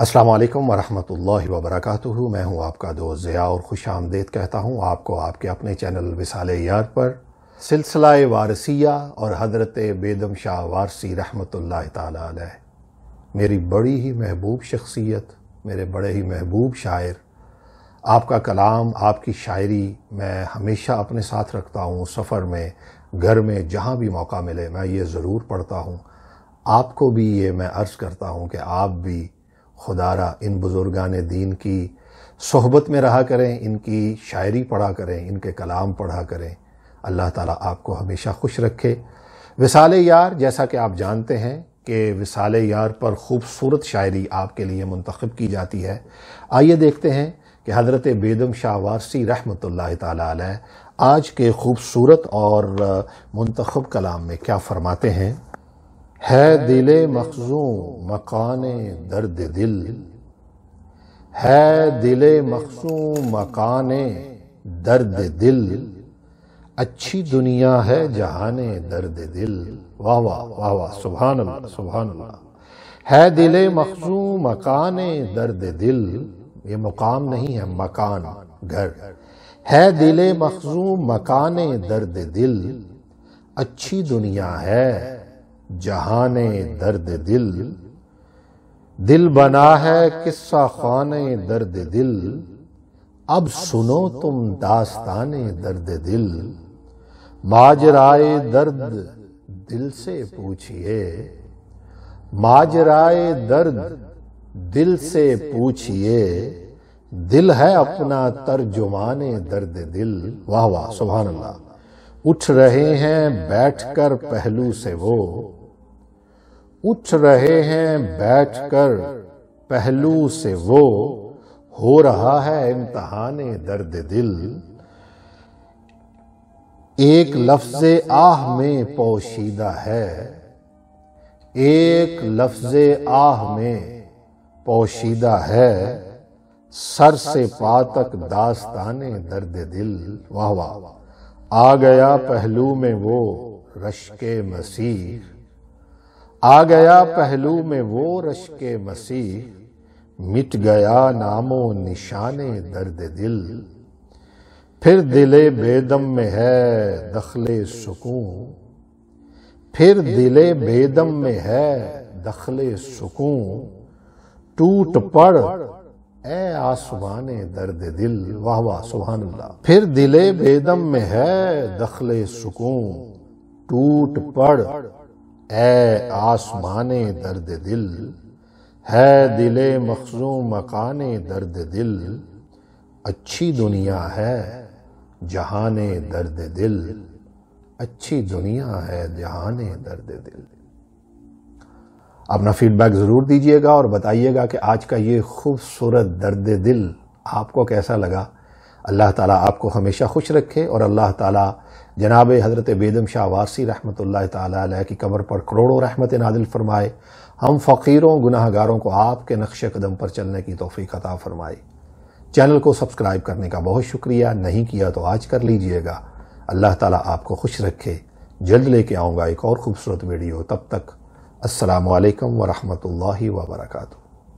السلام علیکم ورحمۃ اللہ وبرکاتہ۔ میں ہوں آپ کا دوست ضیاء اور خوش آمدید کہتا ہوں آپ کو آپ کے اپنے چینل وصال یار پر۔ سلسلہ وارثیہ اور حضرت بیدم شاہ وارثی رحمۃ اللہ تعالی علیہ، میری بڑی ہی محبوب شخصیت، میرے بڑے ہی محبوب شاعر، آپ کا کلام، آپ کی شاعری میں ہمیشہ اپنے ساتھ رکھتا ہوں۔ سفر میں، گھر میں، جہاں بھی موقع ملے میں یہ ضرور پڑھتا ہوں۔ آپ کو بھی یہ میں عرض کرتا ہوں کہ آپ بھی خدا را ان بزرگان دین کی صحبت میں رہا کریں، ان کی شاعری پڑھا کریں، ان کے کلام پڑھا کریں۔ اللہ تعالیٰ آپ کو ہمیشہ خوش رکھے۔ وصال یار، جیسا کہ آپ جانتے ہیں کہ وصال یار پر خوبصورت شاعری آپ کے لیے منتخب کی جاتی ہے۔ آئیے دیکھتے ہیں کہ حضرت بیدم شاہ وارثی رحمۃ اللہ تعالی علیہ آج کے خوبصورت اور منتخب کلام میں کیا فرماتے ہیں۔ ہے دل مخزوں مکان درد دل، ہے دل مخزوں مکان درد دل، اچھی دنیا ہے جہان درد دل۔ واہ واہ واہ واہ، سبحان اللہ سبحان اللہ۔ ہے دل مخزوں مکان درد دل، یہ مقام نہیں ہے، مکان، گھر۔ ہے دل مخزوں مکان درد دل، اچھی دنیا ہے جہان درد دل۔ دل بنا ہے قصہ خوان درد دل، اب سنو تم داستان درد دل۔ ماجرائے درد دل سے پوچھئے، ماجرائے درد دل سے پوچھئے، دل ہے اپنا ترجمان درد دل۔ واہ واہ، سبحان اللہ۔ اٹھ رہے ہیں بیٹھ کر پہلو سے وہ، اٹھ رہے ہیں بیٹھ کر پہلو سے وہ، ہو رہا ہے امتحان درد دل۔ ایک لفظ آہ میں پوشیدہ ہے، ایک لفظ آہ میں پوشیدہ ہے، سر سے پا تک داستان درد دل۔ واہ واہ۔ آ گیا پہلو میں وہ رشک مسیح، آ گیا پہلو میں وہ رشک مسیح، مٹ گیا نام و نشان درد دل۔ پھر دل بیدم میں ہے دخل سکون، پھر دل بیدم میں ہے دخل سکون، ٹوٹ پڑ اے آسمان درد دل۔ واہ واہ، سبحان اللہ۔ پھر دل بیدم میں ہے دخل سکون، ٹوٹ پڑ اے آسمان درد دل۔ ہے دل مخزوں مکان درد دل، اچھی دنیا ہے جہان درد دل، اچھی دنیا ہے جہان درد دل۔ اپنا فیڈ بیک ضرور دیجئے گا اور بتائیے گا کہ آج کا یہ خوبصورت درد دل آپ کو کیسا لگا۔ اللہ تعالیٰ آپ کو ہمیشہ خوش رکھے اور اللہ تعالیٰ جناب حضرت بیدم شاہ وارثی رحمۃ اللہ تعالی علیہ کی قبر پر کروڑوں رحمت نازل فرمائے۔ ہم فقیروں گناہ گاروں کو آپ کے نقش قدم پر چلنے کی توفیق عطا فرمائے۔ چینل کو سبسکرائب کرنے کا بہت شکریہ، نہیں کیا تو آج کر لیجئے گا۔ اللہ تعالیٰ آپ کو خوش رکھے۔ جلد لے کے آؤں گا ایک اور خوبصورت ویڈیو، تب تک السلام علیکم ورحمۃ اللہ وبرکاتہ۔